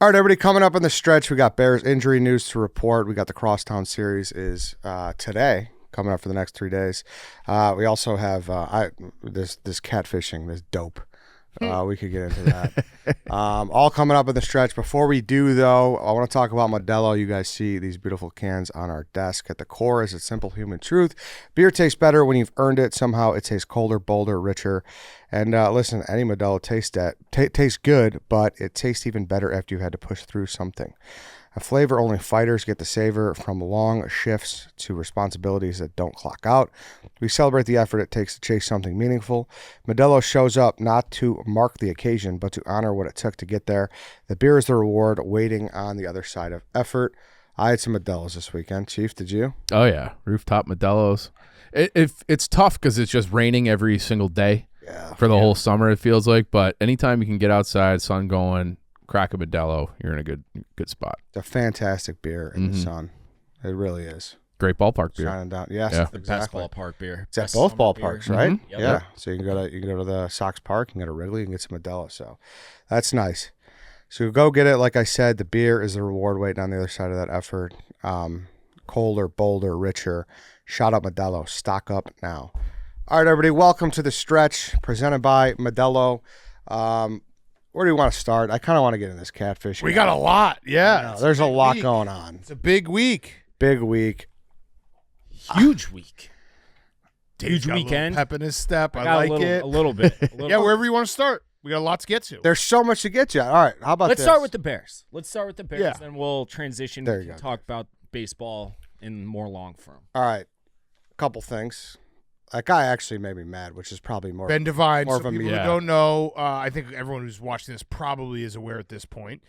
All right, everybody, coming up in the stretch, we got Bears injury news to report. We got the Crosstown Series is today, coming up for the next 3 days. We also have this catfishing, this dope. We could get into that. All coming up in the stretch. Before we do, though, I want to talk about Modelo. You guys see these beautiful cans on our desk. At the core is a simple human truth. Beer tastes better when you've earned it. Somehow it tastes colder, bolder, richer. And listen, any Modelo tastes good, but it tastes even better after you've had to push through something. A flavor only fighters get to savor, from long shifts to responsibilities that don't clock out. We celebrate the effort it takes to chase something meaningful. Modelo shows up not to mark the occasion, but to honor what it took to get there. The beer is the reward waiting on the other side of effort. I had some Modelos this weekend. Chief, did you? Oh, yeah. Rooftop Modelos. It's tough because it's just raining every single day for the whole summer, it feels like. But anytime you can get outside, sun going, crack a Modelo, you're in a good spot. It's a fantastic beer in the sun. It really is. Great ballpark beer. Shining down. Yes, yeah. The exactly. best ballpark beer. It's at both ballparks, right? Mm-hmm. Yep. Yeah. So you can go to the Sox Park, you can go to Wrigley, and get some Modelo. So that's nice. So go get it. Like I said, the beer is the reward waiting on the other side of that effort. Colder, bolder, richer. Shout out Modelo. Stock up now. All right, everybody. Welcome to the stretch presented by Modelo. Where do you want to start? I kind of want to get in this catfish. We got a lot. Yeah. There's a lot going on. It's a big week. Big week. Huge week. Dave's Huge got a little weekend. pep in his step. I got like a little bit. Yeah, wherever you want to start. We got a lot to get to. There's so much to get to. All right. How about Let's this? start with the Bears. Yeah. Then we'll transition There you to go. talk about baseball in more long form. All right. A couple things. That guy actually made me mad, which is probably more. Ben Devine. More So of a people media. who don't know, I think everyone who's watching this probably is aware at this point.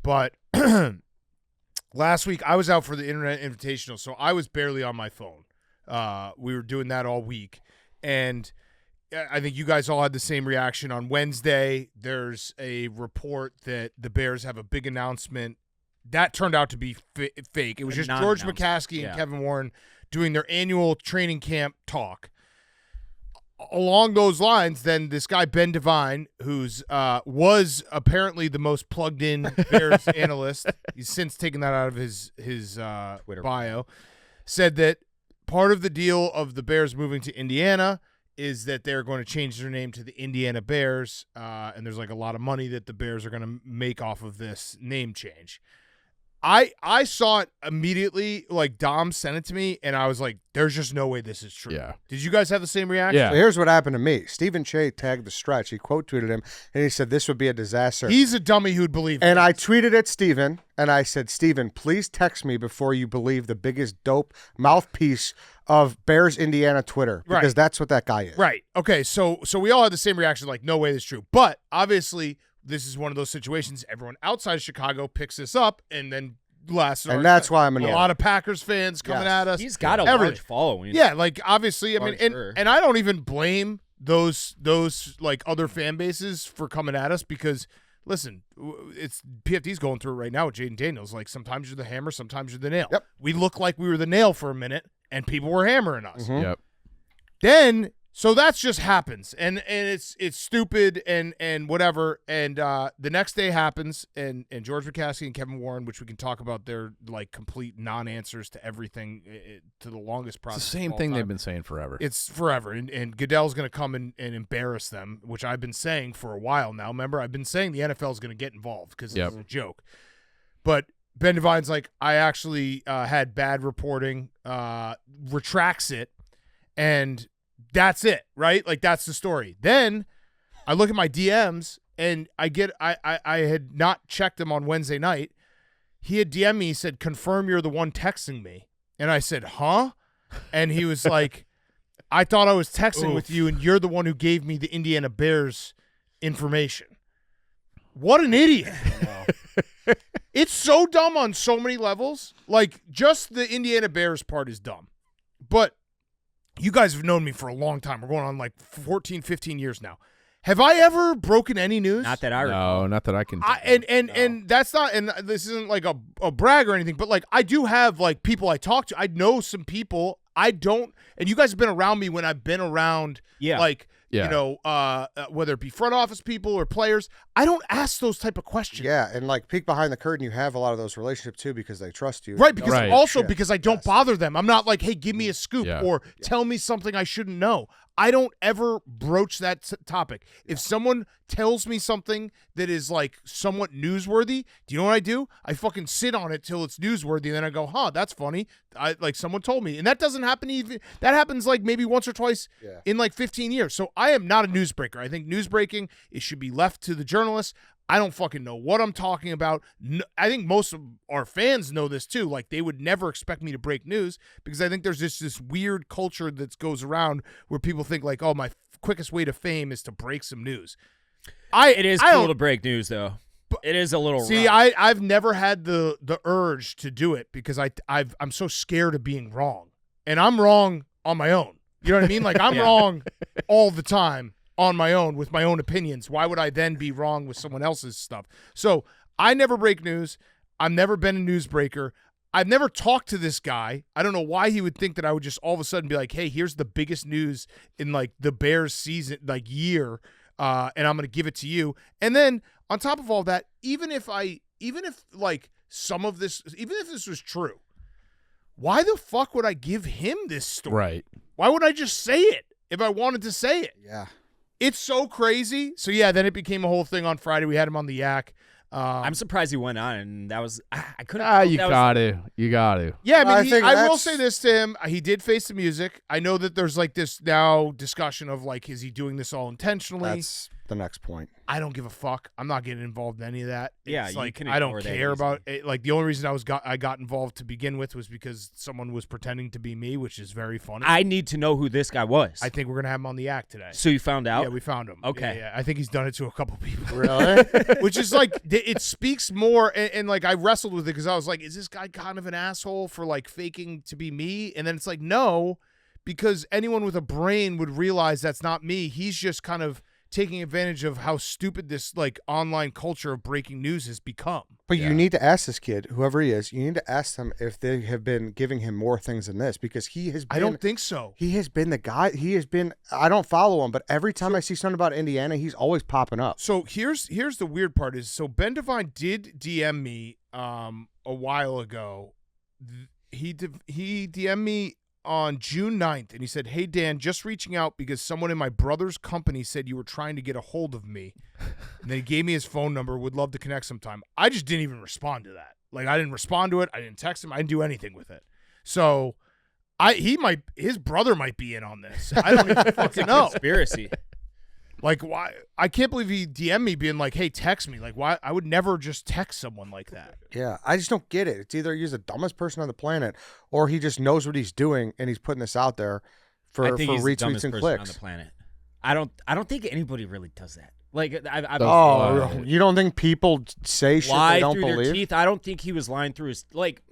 But last week, I was out for the Internet Invitational, so I was barely on my phone. We were doing that all week. And I think you guys all had the same reaction. On Wednesday, there's a report that the Bears have a big announcement. That turned out to be fake. It was just George McCaskey and Kevin Warren doing their annual training camp talk. Along those lines, then this guy, Ben Devine, who's was apparently the most plugged-in Bears analyst, he's since taken that out of his Twitter bio, said that part of the deal of the Bears moving to Indiana is that they're going to change their name to the Indiana Bears, and there's like a lot of money that the Bears are going to make off of this name change. I saw it immediately, like Dom sent it to me, and I was like, there's just no way this is true. Yeah. Did you guys have the same reaction? Yeah. So here's what happened to me. Stephen Che tagged the stretch. He quote tweeted him, and he said this would be a disaster. He's a dummy who'd believe And it. I tweeted at Steven, and I said, Steven, please text me before you believe the biggest dope mouthpiece of Bears Indiana Twitter, because Right. that's what that guy is. Right. Okay, so we all had the same reaction, like, no way this is true. But obviously, this is one of those situations everyone outside of Chicago picks this up, and then And that's why I'm a annoyed. lot of Packers fans coming at us. He's got a Everything. large following. Yeah, like obviously, I mean, Sure. and I don't even blame those like other fan bases for coming at us, because listen, it's PFT's going through it right now with Jaden Daniels. Like, sometimes you're the hammer, sometimes you're the nail. Yep. We looked like we were the nail for a minute, and people were hammering us. Mhm. Yep. Then so that's just happens, and it's stupid and whatever. And the next day happens, and George McCaskey and Kevin Warren, which we can talk about their like complete non-answers to everything, to the longest It's process. the same of all thing time. they've been saying forever. It's forever, and Goodell's going to come and embarrass them, which I've been saying for a while now. Remember, I've been saying the NFL is going to get involved because it's a joke. But Ben Devine's like, I actually had bad reporting, retracts it, and that's it, right? Like, that's the story. Then I look at my DMs, and I had not checked him on Wednesday night. He had DM'd me, he said, confirm you're the one texting me. And I said, huh? And he was like, I thought I was texting with you, and you're the one who gave me the Indiana Bears information. What an idiot. It's so dumb on so many levels. Like, just the Indiana Bears part is dumb. But you guys have known me for a long time. We're going on like 14, 15 years now. Have I ever broken any news? Not that I recall. No, not that I can. And that's not, and this isn't like a brag or anything, but like I do have like people I talk to. I know some people. I don't, and you guys have been around me when I've been around. Yeah. Like, Yeah. You know, whether it be front office people or players, I don't ask those type of questions. Yeah, and like peek behind the curtain, you have a lot of those relationships too because they trust you. Right, because Right. because I don't bother them. I'm not like, hey, give me a scoop or tell me something I shouldn't know. I don't ever broach that topic. If someone tells me something that is like somewhat newsworthy, do you know what I do? I fucking sit on it till it's newsworthy, and then I go, huh, that's funny. Like someone told me. And that doesn't happen even – that happens like maybe once or twice in like 15 years. So I am not a newsbreaker. I think newsbreaking, it should be left to the journalists. I don't fucking know what I'm talking about. No, I think most of our fans know this too. Like they would never expect me to break news because I think there's this weird culture that goes around where people think like, oh, my quickest way to fame is to break some news. It is cool to break news though. It is a little See, rough. I've never had the urge to do it because I'm so scared of being wrong. And I'm wrong on my own. You know what I mean? Like I'm wrong all the time on my own with my own opinions. Why would I then be wrong with someone else's stuff? So I never break news. I've never been a newsbreaker. I've never talked to this guy. I don't know why he would think that I would just all of a sudden be like, hey, here's the biggest news in like the Bears season, like year, and I'm going to give it to you. And then on top of all that, even if like some of this, even if this was true, why the fuck would I give him this story? Right. Why would I just say it if I wanted to say it? Yeah. It's so crazy. So, yeah, then it became a whole thing on Friday. We had him on the Yak. I'm surprised he went on, and that was I couldn't. You got to. Yeah, I mean, I will that's- say this to him. He did face the music. I know that there's like this now discussion of like, is he doing this all intentionally? That's the next point. I don't give a fuck. I'm not getting involved in any of that. Yeah, It's you like can I don't ignore that care about easily. it. Like the only reason I got involved to begin with was because someone was pretending to be me, which is very funny. I need to know who this guy was. I think we're gonna have him on the Act today. So you found out? Yeah, we found him. Okay. Yeah, I think he's done it to a couple people. Really? Which is like, it speaks more. And like, I wrestled with it because I was like, is this guy kind of an asshole for like faking to be me? And then it's like, no, because anyone with a brain would realize that's not me. He's just kind of taking advantage of how stupid this like online culture of breaking news has become. But you need to ask this kid, whoever he is, you need to ask them if they have been giving him more things than this because he has been. I don't think so. He has been the guy. He has been. I don't follow him, but every time I see something about Indiana, he's always popping up. So here's the weird part is, so Ben Devine did DM me a while ago. He DM'd me on June 9th, and he said, hey, Dan, just reaching out because someone in my brother's company said you were trying to get a hold of me. And then he gave me his phone number, would love to connect sometime. I just didn't even respond to that. Like, I didn't respond to it. I didn't text him. I didn't do anything with it. So his brother might be in on this. I don't even fucking know. Conspiracy. Like, why? I can't believe he DM'd me being like, hey, text me. Like, why? I would never just text someone like that. Yeah, I just don't get it. It's either he's the dumbest person on the planet, or he just knows what he's doing and he's putting this out there for I think he's the retweets dumbest and person clicks. on the planet. I don't think anybody really does that. Like I've Oh, you don't think people say shit lie they don't through their believe? teeth. I don't think he was lying through his like.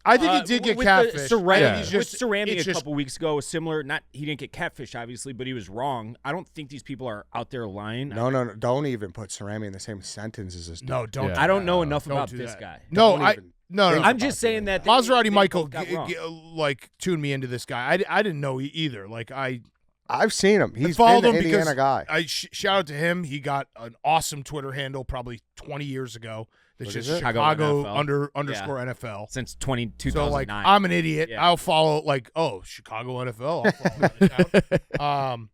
I think he did get with catfish. The Cerami, Yeah. with Cerami it's a couple weeks ago was similar. Not he didn't get catfish obviously, but he was wrong. I don't think these people are out there lying. No, don't even put Cerami in the same sentence as this. No, don't. Yeah. do I don't that. know enough Don't about do this that. guy. No, Don't I even no. think I'm about just saying that Maserati they Michael both got wrong. like tuned me into this guy. I didn't know either. Like I've seen him. He's followed been him the Indiana because guy. I shout out to him. He got an awesome Twitter handle probably 20 years ago. That's What just is it? Chicago NFL. underscore NFL. Since 2009. So like I'm an idiot. Yeah. I'll follow like Chicago NFL. I'll follow that account.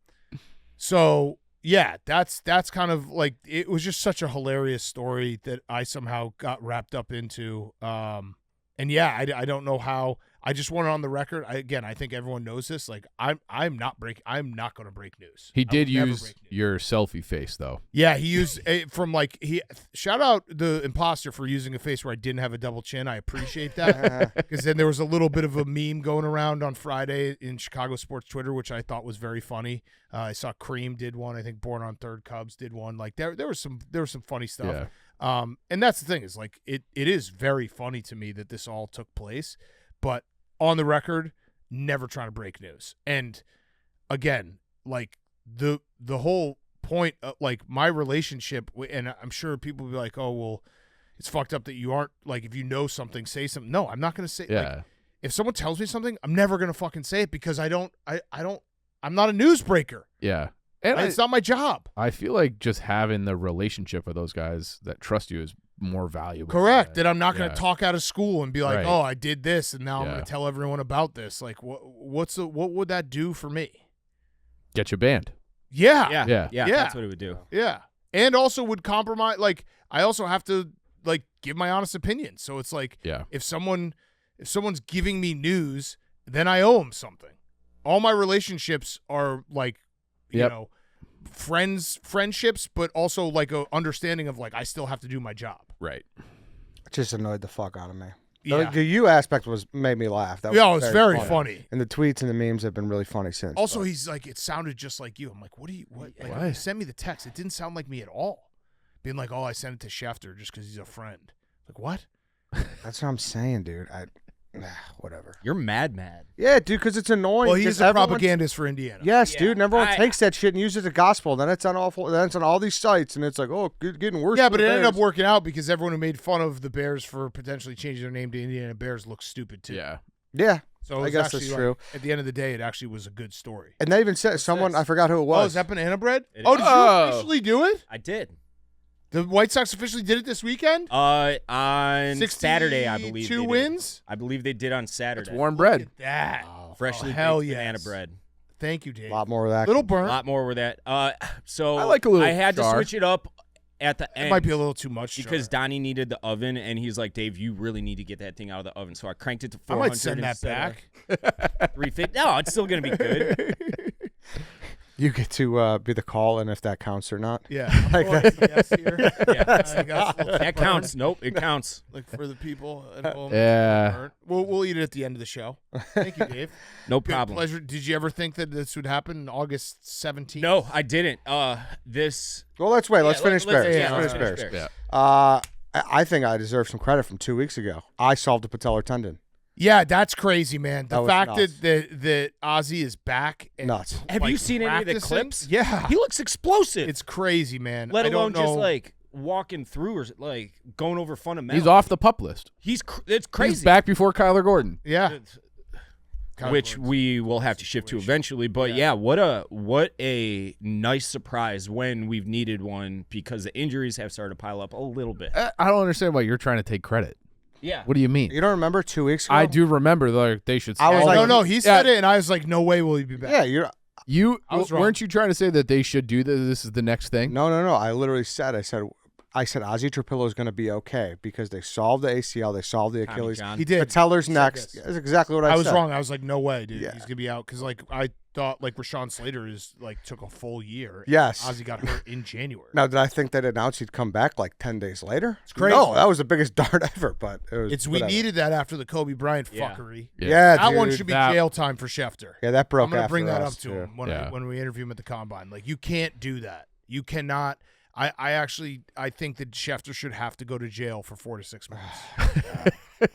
So yeah, that's kind of like, it was just such a hilarious story that I somehow got wrapped up into. And yeah, I don't know how. I just want it on the record. I think everyone knows this. Like I'm not going to break news. He I did will never use break news. your selfie face though. Yeah, he used from like shout out the imposter for using a face where I didn't have a double chin. I appreciate that because then there was a little bit of a meme going around on Friday in Chicago sports Twitter, which I thought was very funny. I saw Cream did one. I think Born on Third Cubs did one. Like there was some funny stuff. Yeah. And that's the thing is like it is very funny to me that this all took place, but on the record, never trying to break news. And again, like the whole point of like my relationship, and I'm sure people will be like, oh, well, it's fucked up that you aren't like, if you know something, say something. No, I'm not going to say, Yeah. like, if someone tells me something, I'm never going to fucking say it because I'm not a newsbreaker. Yeah. And it's not my job. I feel like just having the relationship with those guys that trust you is more valuable. Correct. That I'm not going to Yeah. talk out of school and be like, Right. oh, I did this, and now I'm Yeah. going to tell everyone about this. Like, what would that do for me? Get you banned. Yeah. Yeah. That's what it would do. Yeah. And also would compromise. Like, I also have to, like, give my honest opinion. So it's like, Yeah. if someone's giving me news, then I owe them something. All my relationships are, like, you Yep. know, friendships, but also, like, a understanding of, like, I still have to do my job. Right. It just annoyed the fuck out of me. Yeah. The you aspect made me laugh. That was Yeah, it's very funny. And the tweets and the memes have been really funny since. Also, but- he's like, it sounded just like you. I'm like, what? Like, Why? you sent me the text. It didn't sound like me at all. Being like, oh, I sent it to Schefter just because he's a friend. Like, what? that's what I'm saying, dude. Whatever. You're mad. Yeah, dude, because it's annoying. Well, he's because a everyone- propagandist for Indiana. Yes, Yeah, dude. And everyone I- takes that shit and uses it as gospel. Then it's on then it's on all these sites, and it's like, oh, getting worse. Yeah, for but the it ended up Bears. working out because everyone who made fun of the Bears for potentially changing their name to Indiana Bears looks stupid too. Yeah. Yeah, So it I was guess actually, that's like, true. At the end of the day, it actually was a good story. And they even said someone. I forgot who it Oh, was. is that Banana Bread? It Oh, is. did you Oh. officially do it? I did. The White Sox officially did it this weekend? On 62 Saturday, I believe. they did. wins? I believe they did on Saturday. It's warm Look bread. at that. Freshly Oh, hell baked banana yes. bread. Thank you, Dave. a lot more of that. Little A burnt. lot more with that. So I like a little I had to char. switch it up at the end. It might be a little too much. because Char. Donnie needed the oven, and he's like, Dave, you really need to get that thing out of the oven. So I cranked it to I 400. might send that instead back. of 350. No, it's still gonna be good. You get to be the call, and if that counts or not. Yeah. Like I'm that. going yes here. Yeah, I got a little that counts. Nope, it counts. Like for the people at home. Yeah. burnt. We'll eat it at the end of the show. Thank you, Dave. No Good problem. pleasure. Did you ever think that this would happen August 17th? No, I didn't. This. Well, let's wait. Let's Yeah, finish Bears. yeah, Let's let's finish finish Bears. Yeah. I think I deserve some credit from 2 weeks ago. I solved a patellar tendon. Yeah, that's crazy, man. That The was fact nuts. that Ozzy is back. And, Nuts. Have like, you seen any of the practicing? clips? Yeah. He looks explosive. It's crazy, man. let I don't alone just know. like walking through or like going over fundamentals. He's off the pup list. It's crazy. He's back before Kyler Gordon. Yeah. Which we will have to shift to eventually. But yeah, what a nice surprise when we've needed one, because the injuries have started to pile up a little bit. I don't understand why you're trying to take credit. Yeah. What do you mean? You don't remember 2 weeks ago? I do remember like they should. I was Oh, like- no, he said it, and I was like, no way will he be back. Yeah, you're. You I was wrong. weren't you trying to say that they should do this? This is the next thing. No. I literally said. I said Ozzy Trapilo is going to be okay because they solved the ACL, they solved the Tommy Achilles. John. He did. Patellar's He said next. this. That's exactly what I said. I was wrong. I was like, no way, dude. Yeah. He's gonna be out because like I thought like Rashawn Slater is like took a full year. Yes. Ozzy got hurt in January. Now, did I think they'd announce he'd come back like 10 days later? It's crazy. No, that was the biggest dart ever, but it was. We whatever. needed that after the Kobe Bryant Yeah. fuckery. Yeah, That dude. one should be That- jail time for Schefter. Yeah, that broke I'm gonna after bring that us, up to too. him when Yeah. when we interview him at the combine. Like, you can't do that. You cannot. I think that Schefter should have to go to jail for 4 to 6 months.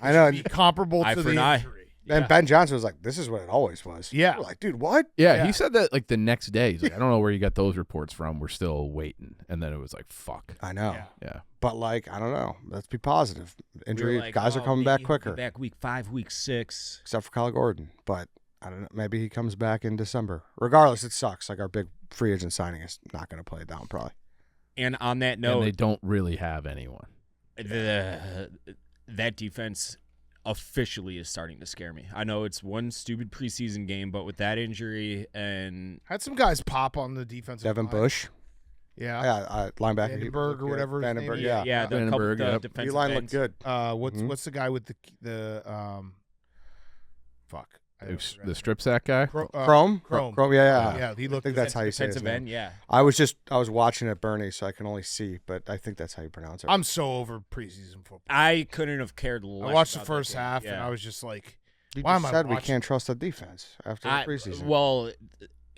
I know. Be comparable Eye to for the an eye. injury. And Ben Johnson was like, "This is what it always was." Yeah. We're like, dude, what? Yeah, Yeah. he said that like the next day. He's like, I don't know where you got those reports from. We're still waiting. And then it was like, fuck. I know, Yeah. Yeah. but like, I don't know. Let's be positive. Injury We were like, guys are oh, coming maybe back he'll be quicker, Back week 5, week 6. except for Kyler Gordon. But I don't know. Maybe he comes back in December. Regardless, it sucks. Like our big free agent signing is not going to play it down probably. And on that And note, they don't really have anyone. that defense officially is starting to scare me. I know it's one stupid preseason game, but with that injury and Had some guys pop on the defensive Devin line. Bush, Yeah. yeah, linebacker, he Vandenberg looked or good. whatever his name Vandenberg, is. yeah. yeah, the couple Vandenberg, yep. defensive D-line looked ends. good. What's Mhm. what's the guy with the fuck? I The, forgot the his strip sack guy. name. Chrome, Chrome. yeah. Yeah, he I looked. think that's how you say his Defensive name. end, yeah. I was watching it, Bernie, so I can only see, but I think that's how you pronounce it. I'm so over preseason football. I couldn't have cared less. I watched the about first that game. half, Yeah. and I was just like, you why just am I said we watching? can't trust the defense after the preseason. Well,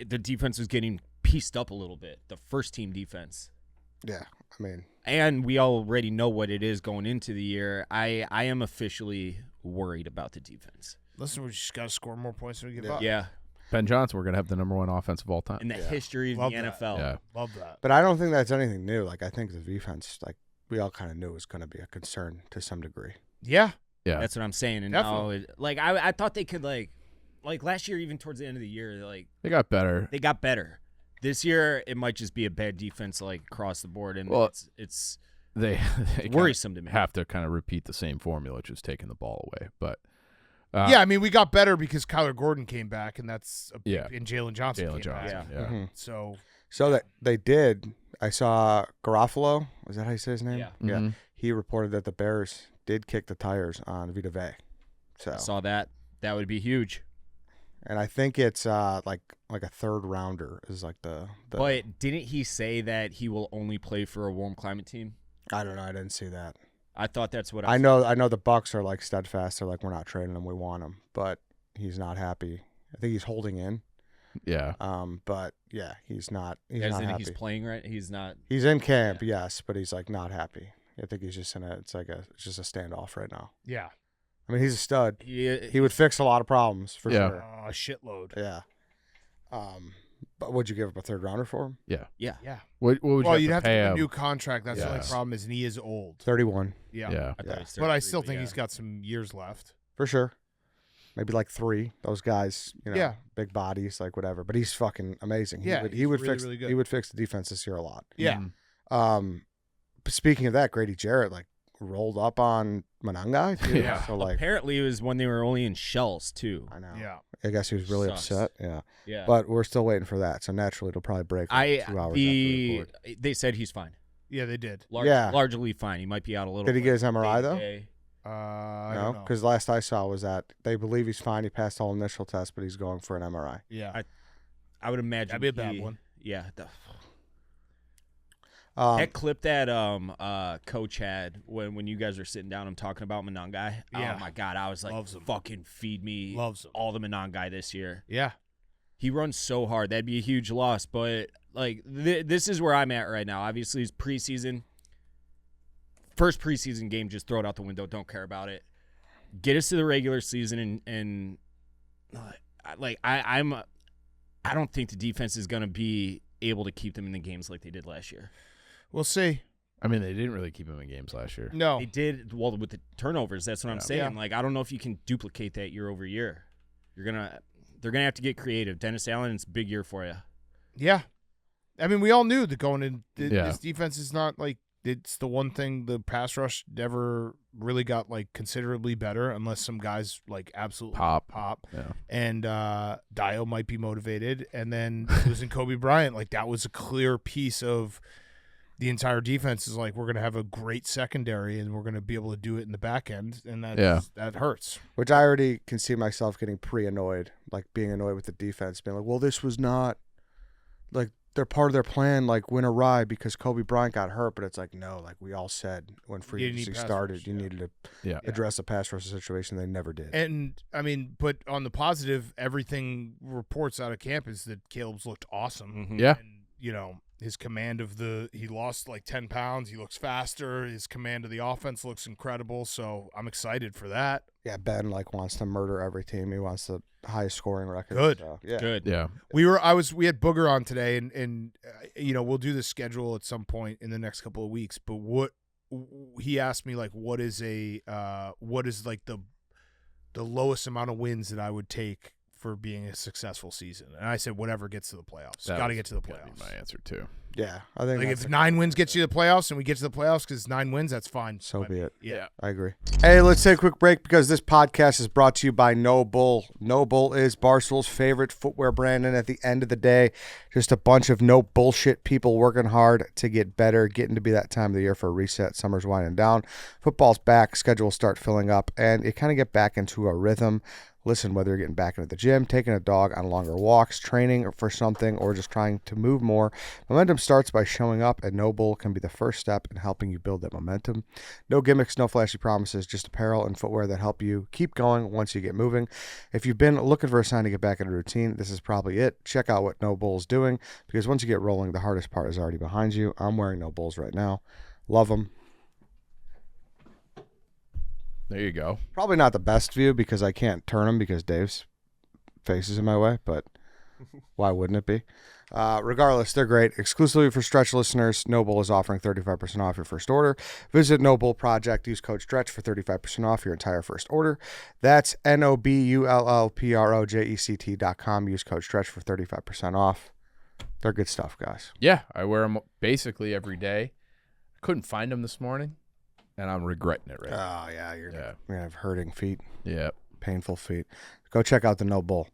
the defense was getting pieced up a little bit. The first team defense. Yeah, I mean, And we already know what it is going into the year. I am officially worried about the defense. listen, we just got to score more points than we give Yeah. up. Yeah. Ben Johnson, we're gonna have the number 1 offense of all time. In the Yeah. history of Love the that. NFL. Yeah. Love that. but I don't think that's anything new. Like, I think the defense, like, we all kind of knew was going to be a concern to some degree. Yeah. Yeah. That's what I'm saying. And Definitely. now, like, I thought they could, like last year, even towards the end of the year, like, They got better. they got better. This year, it might just be a bad defense like across the board, and it's they worrisome to me. Have to kind of repeat the same formula, just taking the ball away. But yeah, I mean, we got better because Kyler Gordon came back, and that's and Jalen Johnson came back. Yeah. Mm-hmm. So that they did. I saw Garofalo. Was that how you say his name? Yeah. Yeah. Mm-hmm. He reported that the Bears did kick the tires on Vita Vea. So I saw that. That would be huge. And I think it's like a third rounder is like the. But didn't he say that he will only play for a warm climate team? I don't know. I didn't see that. I thought that's what I know. I know the Bucks are like steadfast. They're like, we're not trading him. We want him, but he's not happy. I think he's holding in. Yeah. But yeah, he's not. He's As not in happy. he's playing right. He's not. He's in camp, yes, but he's like not happy. I think he's just it's just a standoff right now. yeah, I mean, he's a stud. He He would fix a lot of problems for sure. a shitload. Yeah. But would you give up a third rounder for him? Yeah. Yeah. What would Well, you you'd have to pay give him a him? new contract. That's the only Yes. problem is, and he is old. 31 Yeah, Yeah. I thought Yeah. he started but I three, still think yeah. he's got some years left. for sure. Maybe like 3. Those guys, Yeah. big bodies, like whatever. But he's fucking amazing. Yeah, he he's would really, fix really good. he would fix the defense this year a lot. Yeah, Mhm. But speaking of that, Grady Jarrett like rolled up on Monangai too. Yeah. So like, Apparently, it was when they were only in shells too. I know. yeah. I guess he was really Sucks. upset. Yeah. Yeah. But we're still waiting for that. So naturally, it'll probably break. For 2 hours after we record. They said he's fine. Yeah, they did. Yeah. Largely fine. He might be out a little. Did he get his bit MRI though? day-to-day. I No, don't know. because last I saw was that they believe he's fine. He passed all initial tests, but he's going for an MRI. Yeah, I would imagine that'd be a bad one. Yeah. Um, That clip that coach had when you guys were sitting down and talking about Monangai. Yeah. Oh my God, I was like, Loves him. fucking feed me Loves him. all the Monangai this year. Yeah, He runs so hard. That'd be a huge loss. But like this is where I'm at right now. Obviously, it's preseason. First preseason game, just throw it out the window. Don't care about it. Get us to the regular season and like I don't think the defense is gonna be able to keep them in the games like they did last year. we'll see. I mean, they didn't really keep him in games last year. No, They did well with the turnovers. That's what I'm saying. Yeah. Like I don't know if you can duplicate that year over year. They're gonna have to get creative. Dennis Allen, it's a big year for you. yeah. I mean, we all knew that going in. Yeah. This defense is not like it's the one thing the pass rush never really got like considerably better unless some guys like absolutely pop. Yeah. And Dio might be motivated, and then losing Kobe Bryant, like that was a clear piece of the entire defense. Is like we're gonna have a great secondary, and we're gonna be able to do it in the back end, and that hurts. which I already can see myself getting pre-annoyed, like being annoyed with the defense, being like, well, this was not like they're part of their plan, like win a ride because Kobe Bryant got hurt. But it's like, no, like we all said when free You need agency pass started, rush, you yeah. needed to Yeah. address the pass rush situation. They never did. And I mean, but on the positive, everything reports out of camp is that Caleb's looked awesome. Mhm. Yeah. And his command of he lost like 10 pounds. He looks faster. His command of the offense looks incredible. So I'm excited for that. Yeah, Ben like wants to murder every team. He wants the highest scoring record. Good. So, yeah. Good. Yeah. We had Booger on today, and we'll do the schedule at some point in the next couple of weeks. But what he asked me, like, what is like the lowest amount of wins that I would take for being a successful season? And I said, whatever gets to the playoffs. Got to get to the Gotta be playoffs. my answer too. Yeah, I think Like that's if 9 wins gets you to the playoffs, and we get to the playoffs because 9 wins, that's fine. so be it. Yeah. I agree. Hey, let's take a quick break because this podcast is brought to you by No Bull. No Bull is Barstool's favorite footwear brand, and at the end of the day, just a bunch of no bullshit people working hard to get better, getting to be that time of the year for a reset. Summer's winding down. Football's back. Schedules start filling up, and you kind of get back into a rhythm. Listen, whether you're getting back into the gym, taking a dog on longer walks, training for something, or just trying to move more, momentum starts by showing up, and No Bull can be the first step in helping you build that momentum. No gimmicks, no flashy promises, just apparel and footwear that help you keep going once you get moving. If you've been looking for a sign to get back into routine, this is probably it. Check out what No Bull's doing, because once you get rolling, the hardest part is already behind you. I'm wearing No Bulls right now. Love them. There you go. Probably not the best view because I can't turn them because Dave's face is in my way, but why wouldn't it be? Regardless, they're great. Exclusively for Stretch listeners, Noble is offering 35% off your first order. Visit Noble Project. Use code STRETCH for 35% off your entire first order. That's NOBULLPROJECT.com. Use code STRETCH for 35% off. They're good stuff, guys. Yeah, I wear them basically every day. I couldn't find them this morning, and I'm regretting it right now. Oh, yeah. You're going to have hurting feet, Yeah. painful feet. Go check out the No Bull.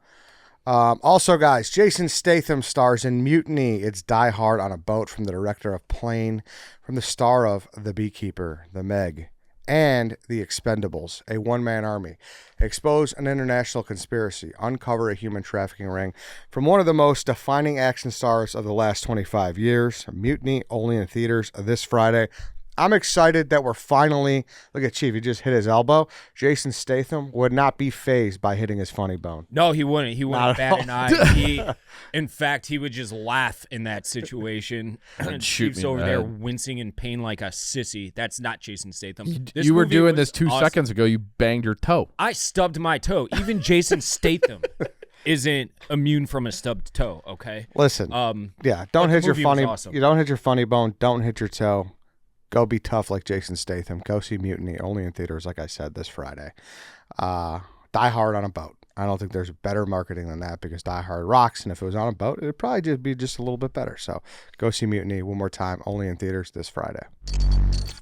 Also, guys, Jason Statham stars in Mutiny. It's Die Hard on a Boat from the director of Plane, from the star of The Beekeeper, The Meg, and The Expendables, a one-man army. Expose an international conspiracy, uncover a human trafficking ring from one of the most defining action stars of the last 25 years. Mutiny only in theaters this Friday. I'm excited that we're finally, look at Chief, he just hit his elbow. Jason Statham would not be fazed by hitting his funny bone. No, he wouldn't. He Not wouldn't at bat all. an eye. In fact, he would just laugh in that situation. And shoot Chief's me in over the there head. wincing in pain like a sissy. That's not Jason Statham. You were movie doing was this 2 awesome. seconds ago. You banged your toe. I stubbed my toe. Even Jason Statham isn't immune from a stubbed toe, okay? Listen, yeah, don't but the hit your movie was funny. awesome. You don't hit your funny bone. Don't hit your toe. Go be tough like Jason Statham. Go see Mutiny only in theaters, like I said, this Friday. Die Hard on a Boat. I don't think there's better marketing than that because Die Hard rocks, and if it was on a boat, it'd probably just be just a little bit better. So go see Mutiny one more time, only in theaters this Friday.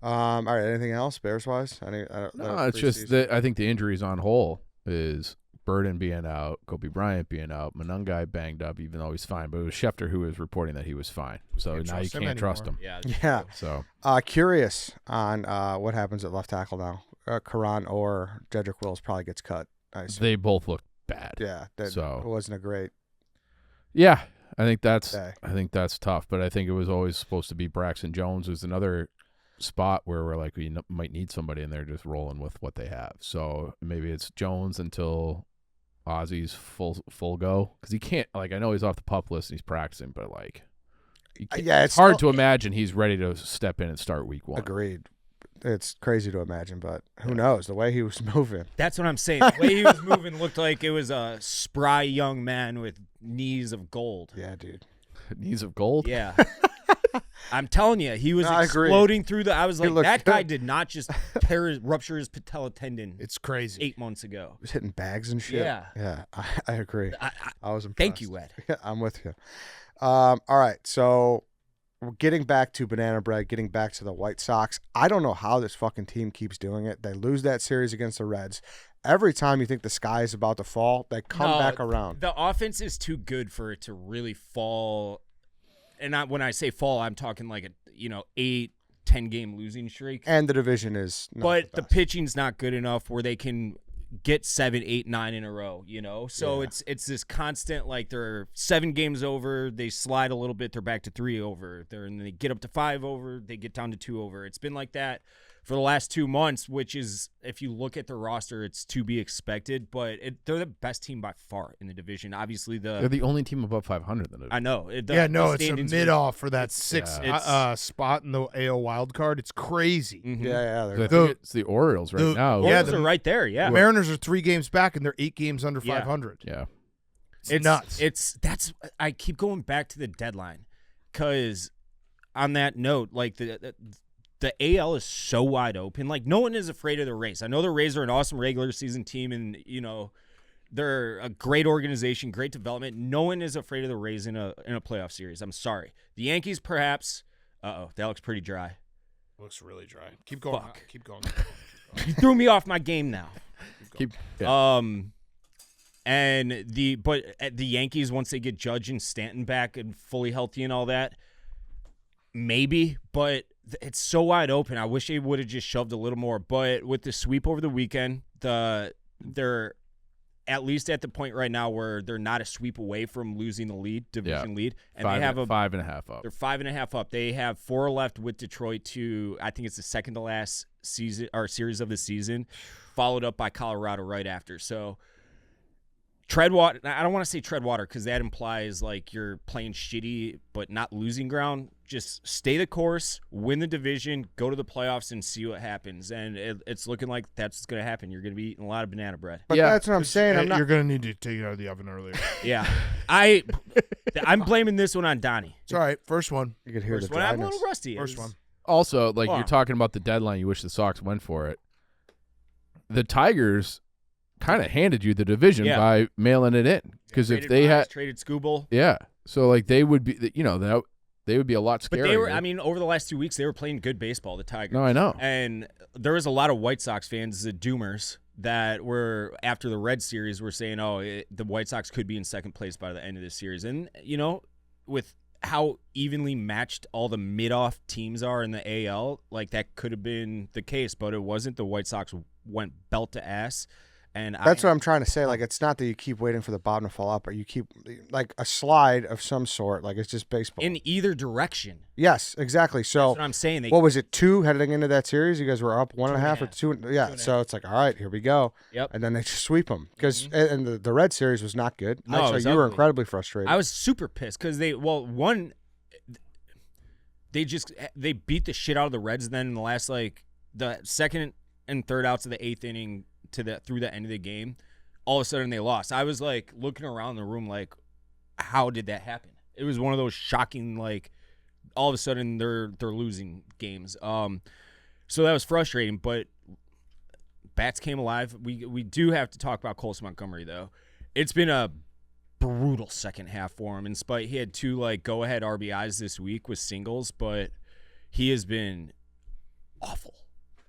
All right, anything else Bears wise? No, it's just that I think the injuries on whole is Burden being out, Kobe Bryant being out, Monungai banged up, even though he's fine. But it was Schefter who was reporting that he was fine. So now you can't trust him. Yeah. Yeah. So Curious on what happens at left tackle now. Karan or Jedrick Wills probably gets cut. I assume. they both look bad. Yeah, that So- wasn't a great Yeah, I think that's day. tough. But I think it was always supposed to be Braxton Jones. Who's another spot where we're like we might need somebody in there just rolling with what they have. So maybe it's Jones until Ozzy's full go because he can't. Like I know he's off the PUP list and he's practicing, but like Yeah, it's hard to imagine he's ready to step in and start week 1. Agreed. It's crazy to imagine, but who knows? The way he was moving. That's what I'm saying. The way he was moving looked like it was a spry young man with knees of gold. Yeah, dude. Knees of gold. Yeah. I'm telling you, he was No, I agree. exploding through the. I was He like, looked that guy good. did not just rupture his patella tendon It's crazy. 8 months ago. He was hitting bags and shit. Yeah. Yeah, I agree. I was impressed. Thank you, Ed. Yeah, I'm with you. All right, so we're getting back to Banana Bread, getting back to the White Sox. I don't know how this fucking team keeps doing it. They lose that series against the Reds. Every time you think the sky is about to fall, they come No, back around. The offense is too good for it to really fall. And when I say fall, I'm talking like a 8-10 game losing streak. And the division is not But the best. pitching's not good enough where they can get 7, 8, 9 in a row, So Yeah. it's this constant, like they're 7 games over, they slide a little bit, they're back to 3 over. And they get up to 5 over, they get down to 2 over. It's been like that for the last 2 months, which is, if you look at the roster, it's to be expected. But they're the best team by far in the division. Obviously, They're the only team above 500 in the I know. It's the a standings mid-off for that 6th it's- spot in the AL wild card. It's crazy. Mhm. Yeah, I they're think it's the Orioles right the- now. Orioles the- are right there, yeah. The Mariners are 3 games back, and they're 8 games under Yeah. 500. Yeah. It's nuts. I keep going back to the deadline because on that note, like the AL is so wide open. Like no one is afraid of the Rays. I know the Rays are an awesome regular season team, and they're a great organization, great development. No one is afraid of the Rays in a playoff series. I'm sorry. The Yankees, perhaps. That looks pretty dry. Looks really dry. Keep going. Fuck. Keep going. You threw me off my game now. Yeah. And the Yankees, once they get Judge and Stanton back and fully healthy and all that, maybe, but it's so wide open. I wish they would have just shoved a little more. But with the sweep over the weekend, they're at least at the point right now where they're not a sweep away from losing the division lead, and they have 5.5 up. They're 5.5 up. They have 4 left with Detroit to, I think it's the second to last season or series of the season, followed up by Colorado right after. So tread water. I don't want to say tread water because that implies like you're playing shitty but not losing ground. Just stay the course, win the division, go to the playoffs, and see what happens. And it's looking like that's what's going to happen. You're going to be eating a lot of banana bread. But Yeah. that's what I'm saying. I'm not. You're going to need to take it out of the oven earlier. Yeah, I'm blaming this one on Donnie. It's all right. First one. You could hear First the one, I'm a dryness. little rusty. First one. Also, like Hold you're on. talking about the deadline, you wish the Sox went for it. The Tigers kind of handed you the division Yeah. by mailing it in because if they had, traded Scooble. yeah. So like they would be, they would be a lot scarier. But they were, I mean, over the last 2 weeks, they were playing good baseball, the Tigers. No, I know. And there was a lot of White Sox fans, the Doomers, that were, after the Red Series, were saying, the White Sox could be in second place by the end of this series. And, with how evenly matched all the mid-off teams are in the AL, like that could have been the case, but it wasn't. The White Sox went belt to ass. And that's what I'm trying to say. Like, it's not that you keep waiting for the bottom to fall out, but you keep like a slide of some sort. Like, it's just baseball in either direction. Yes, exactly. So that's what I'm saying. What was it? 2 heading into that series? You guys were up 1.5 or 2. Yeah. So it's like, all right, here we go. Yep. And then they just sweep them because and the Red Series was not good. No, Actually, you were incredibly frustrated. I was super pissed because they beat the shit out of the Reds. And then in the last the second and third outs of the 8th inning through the end of the game, all of a sudden they lost. I was like looking around the room like, how did that happen? It was one of those shocking, like, all of a sudden they're losing games. So that was frustrating, but bats came alive. We do have to talk about Colson Montgomery though. It's been a brutal second half for him. In spite, he had 2 go ahead RBIs this week with singles, but he has been awful.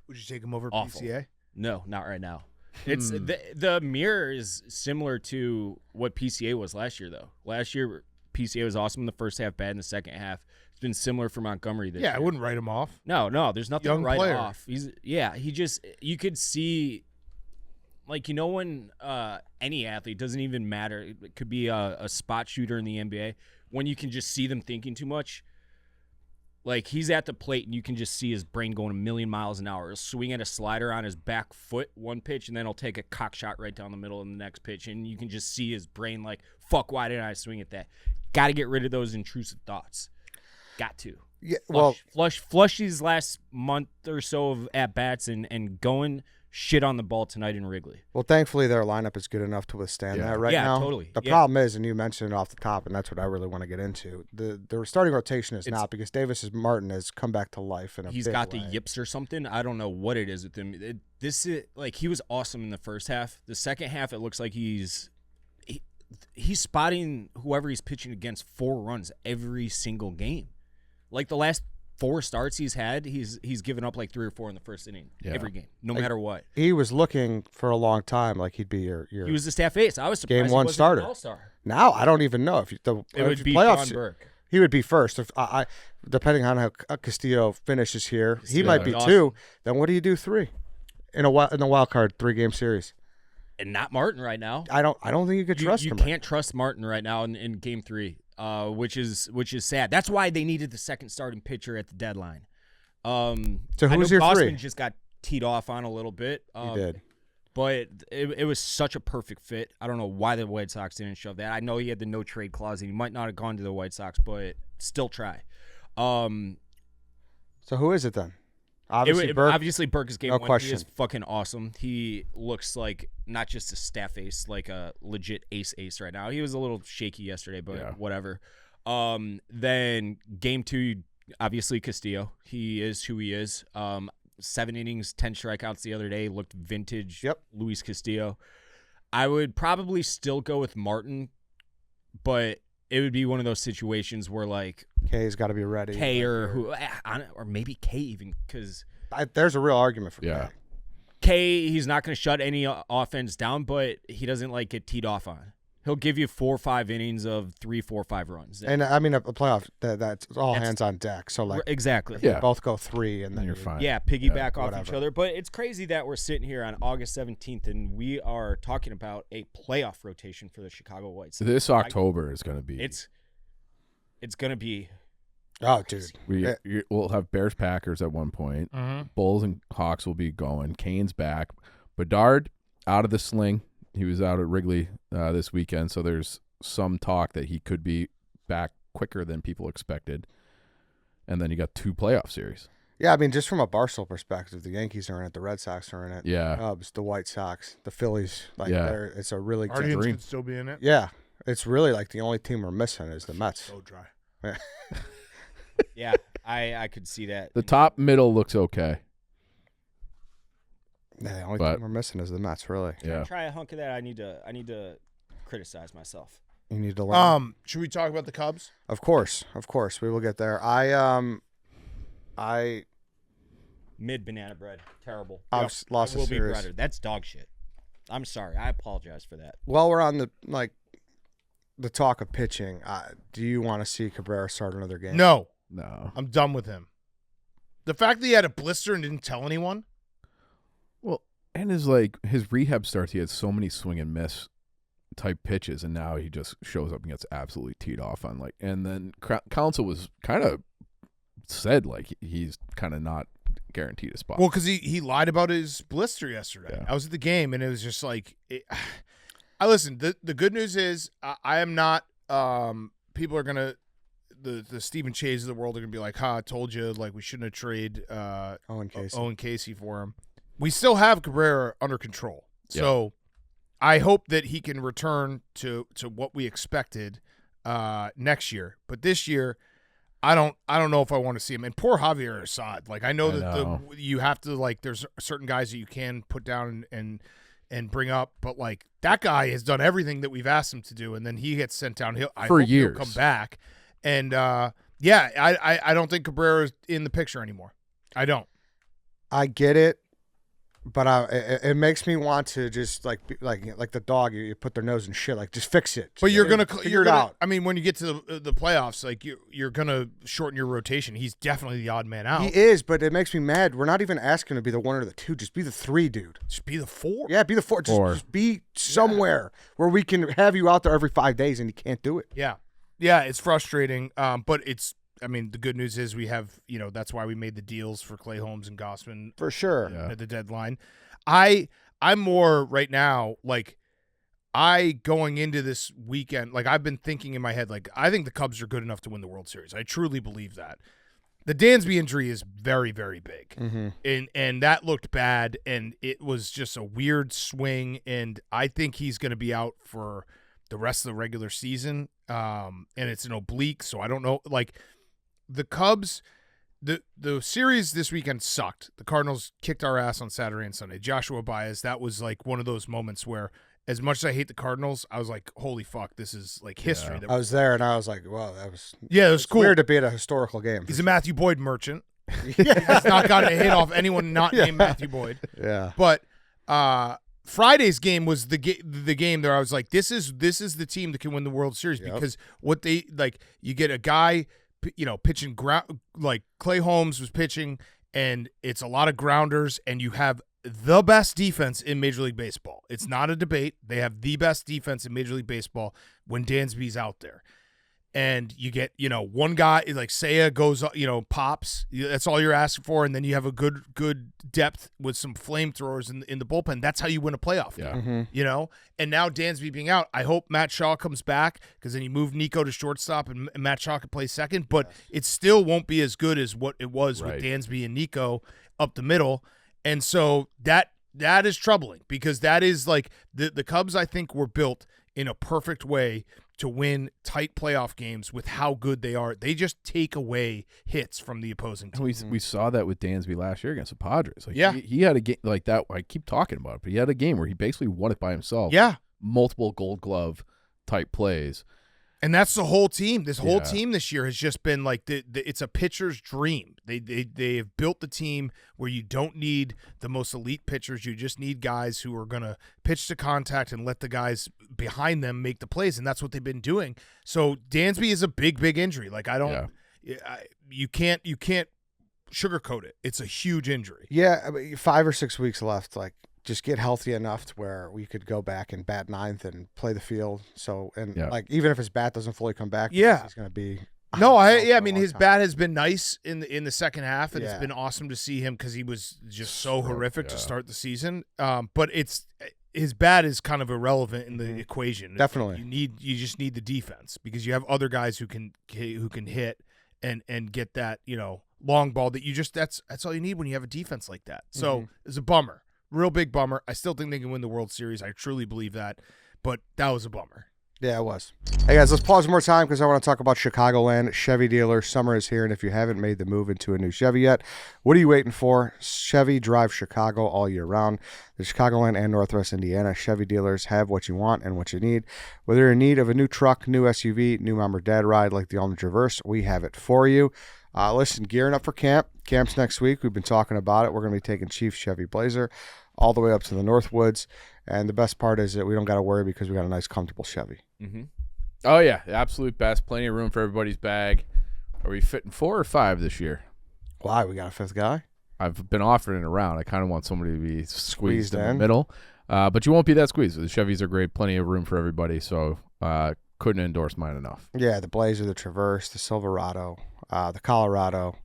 Would you take him over Awful. PCA? No, not right now. It's the mirror is similar to what PCA was last year, though. Last year, PCA was awesome in the first half, bad in the second half. It's been similar for Montgomery this year. I wouldn't write him off. No, there's nothing Young to write player. off. He just, you could see, when any athlete, doesn't even matter, it could be a spot shooter in the NBA, when you can just see them thinking too much. Like, he's at the plate, and you can just see his brain going a million miles an hour. He'll swing at a slider on his back foot one pitch, and then he'll take a cock shot right down the middle in the next pitch, and you can just see his brain like, fuck, why didn't I swing at that? Got to get rid of those intrusive thoughts. Got to. Yeah, Flush these last month or so of at-bats and going shit on the ball tonight in Wrigley. Well, thankfully, their lineup is good enough to withstand that right now. Yeah, totally. The problem is, and you mentioned it off the top, and that's what I really want to get into, the starting rotation is not, because Davis Martin has come back to life in a He's big got way. the yips or something. I don't know what it is with him. This is he was awesome in the first half. The second half, it looks like he's spotting whoever he's pitching against 4 runs every single game. Like the last 4 starts he's had, he's given up like 3 or 4 in the first inning every game, no matter what. He was looking for a long time like he'd be your He was the staff ace. I was surprised Game 1 he wasn't starter. an all-star. Now I don't even know if It would be playoffs. John Burke. He would be first. If I depending on how Castillo finishes here, he Castillo might would be be 2. awesome. Then what do you do 3 in the wild card 3-game series? And not Martin right now. I don't think you could trust you him. can't trust Martin right now in Game 3, which is sad. That's why they needed the second starting pitcher at the deadline. So I who's know your 3? Gossman just got teed off on a little bit. He did. But it was such a perfect fit. I don't know why the White Sox didn't shove that. I know he had the no trade clause, and he might not have gone to the White Sox, but still try. So who is it then? Obviously, Burke. Obviously, Burke is game No 1. question. He is fucking awesome. He looks like not just a staff ace, like a legit ace right now. He was a little shaky yesterday, but whatever. Then game 2, obviously Castillo. He is who he is. 7 innings, 10 strikeouts the other day. Looked vintage. Yep. Luis Castillo. I would probably still go with Martin, but it would be one of those situations where like K's got to be ready. K or maybe K even, because there's a real argument for Yeah. K, he's not going to shut any offense down, but he doesn't get teed off on. He'll give you 4 or 5 innings of 3, 4, 5 runs. And I mean, a playoff, that's all hands on deck. So like, exactly. if you both go 3, and then you're fine. Yeah, piggyback off each whatever. other. But it's crazy that we're sitting here on August 17th and we are talking about a playoff rotation for the Chicago White Sox. This October is going to be. It's going to be. Oh, dude. We'll have Bears Packers at one point. Mm-hmm. Bulls and Hawks will be going. Kane's back. Bedard out of the sling. He was out at Wrigley this weekend, so there's some talk that he could be back quicker than people expected. And then you got 2 playoff series. Yeah, I mean, just from a Barstool perspective, the Yankees are in it, the Red Sox are in it. Yeah. Cubs, the White Sox, the Phillies. It's a really good Guardians dream. could still be in it. Yeah, it's really like the only team we're missing is the Mets. So dry. Yeah, I could see that. The top middle looks okay. Yeah, the only But- thing we're missing is the Mets, really. Yeah. Try a hunk of that. I need to criticize myself. you need to learn. Should we talk about the Cubs? Of course, we will get there. I Mid banana bread, terrible. I've lost Will a be series. breaded. That's dog shit. I'm sorry. I apologize for that. While we're on the talk of pitching, do you want to see Cabrera start another game? No, No. I'm done with him. The fact that he had a blister and didn't tell anyone. Well, and his rehab starts, he had so many swing and miss type pitches, and now he just shows up and gets absolutely teed off on and then Counsell was kind of said he's kind of not guaranteed a spot. Well, because he lied about his blister yesterday. Yeah. I was at the game, and it was just I listen. The good news is I am not. People are gonna the Stephen Chase of the world are gonna be like, "Ha, I told you, we shouldn't have traded Owen Casey for him." We still have Cabrera under control, so I hope that he can return to what we expected next year. But this year, I don't know if I want to see him. And poor Javier Assad. I know that you have to there's certain guys that you can put down and bring up, but that guy has done everything that we've asked him to do, and then he gets sent down. I hope years. He'll come back. And I don't think Cabrera is in the picture anymore. I don't. I get it, but it makes me want to just like the dog. You put their nose in shit. Just fix it. But you're gonna figure it out. I mean, when you get to the playoffs, you're gonna shorten your rotation. He's definitely the odd man out. He is, but it makes me mad. We're not even asking to be the 1 or the 2. Just be the 3, dude. Just be the 4. Yeah, be the 4. Just be somewhere where we can have you out there every 5 days, and you can't do it. Yeah, it's frustrating. But it's. I mean, the good news is we have, that's why we made the deals for Clay Holmes and Gossman For sure. at the deadline. I'm more right now, going into this weekend, I've been thinking in my head, I think the Cubs are good enough to win the World Series. I truly believe that. The Dansby injury is very, very big. Mm-hmm. And that looked bad, and it was just a weird swing, and I think he's going to be out for the rest of the regular season, and it's an oblique, so I don't know, the Cubs, the series this weekend sucked. The Cardinals kicked our ass on Saturday and Sunday. Joshua Baez, that was one of those moments where, as much as I hate the Cardinals, I was like, holy fuck, this is history. I was there, and I was like, wow, that was it was cool. Weird to be at a historical game. He's a Matthew Boyd merchant. He has not gotten a hit off anyone not named Matthew Boyd. Yeah. But Friday's game was the game there. I was like, this is the team that can win the World Series because what they you get a guy pitching ground Clay Holmes was pitching, and it's a lot of grounders, and you have the best defense in Major League Baseball. It's not a debate. They have the best defense in Major League Baseball when Dansby's out there. And you get, one guy Seiya goes, pops. That's all you're asking for, and then you have a good depth with some flamethrowers in the bullpen. That's how you win a playoff game. Mm-hmm. And now Dansby being out, I hope Matt Shaw comes back, because then you move Nico to shortstop and Matt Shaw can play second. But it still won't be as good as what it was with Dansby and Nico up the middle. And so that is troubling, because that is the Cubs, I think, were built in a perfect way to win tight playoff games with how good they are. They just take away hits from the opposing team. We saw that with Dansby last year against the Padres. He had a game like that. I keep talking about it, but he had a game where he basically won it by himself. Yeah. Multiple Gold Glove type plays. And that's the whole team. This whole team this year has just been it's a pitcher's dream. They have built the team where you don't need the most elite pitchers. You just need guys who are going to pitch to contact and let the guys behind them make the plays, and that's what they've been doing. So Dansby is a big injury. You can't sugarcoat it. It's a huge injury. Yeah, 5 or 6 weeks left. Just get healthy enough to where we could go back and bat ninth and play the field. So, even if his bat doesn't fully come back, he's going to be. No, I mean, his bat has been nice in the second half, and it's been awesome to see him, because he was just so horrific to start the season. But his bat is kind of irrelevant in the equation. Definitely, you just need the defense, because you have other guys who can hit and get that long ball that that's all you need when you have a defense like that. So it's a bummer. Real big bummer. I still think they can win the World Series. I truly believe that, but that was a bummer. Yeah, it was. Hey, guys, let's pause one more time because I want to talk about Chicagoland Chevy Dealers. Summer is here, and if you haven't made the move into a new Chevy yet, what are you waiting for? Chevy drive Chicago all year round. The Chicagoland and Northwest Indiana Chevy Dealers have what you want and what you need. Whether you're in need of a new truck, new SUV, new mom or dad ride like the all-new Traverse, we have it for you. Listen, gearing up for camp. Camp's next week. We've been talking about it. We're going to be taking Chief Chevy Blazer all the way up to the Northwoods. And the best part is that we don't got to worry because we got a nice, comfortable Chevy. Mm-hmm. Oh, yeah. The absolute best. Plenty of room for everybody's bag. Are we fitting 4 or 5 this year? Why? We got a fifth guy? I've been offering it around. I kind of want somebody to be squeezed in the in. middle. But you won't be that squeezed. The Chevys are great. Plenty of room for everybody. So couldn't endorse mine enough. Yeah, the Blazer, the Traverse, the Silverado, the Colorado.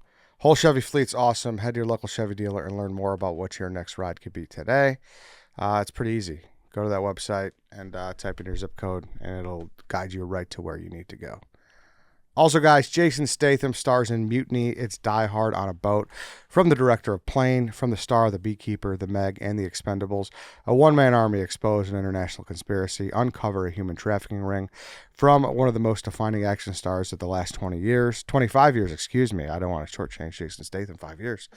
Whole Chevy fleet's awesome. Head to your local Chevy dealer and learn more about what your next ride could be today. It's pretty easy. Go to that website and type in your zip code, and it'll guide you right to where you need to go. Also, guys, Jason Statham stars in Mutiny. It's Die Hard on a Boat. From the director of Plane, from the star of The Beekeeper, The Meg, and The Expendables, a one-man army expose an international conspiracy, uncover a human trafficking ring. From one of the most defining action stars of the last 25 years, excuse me. I don't want to shortchange Jason Statham 5 years.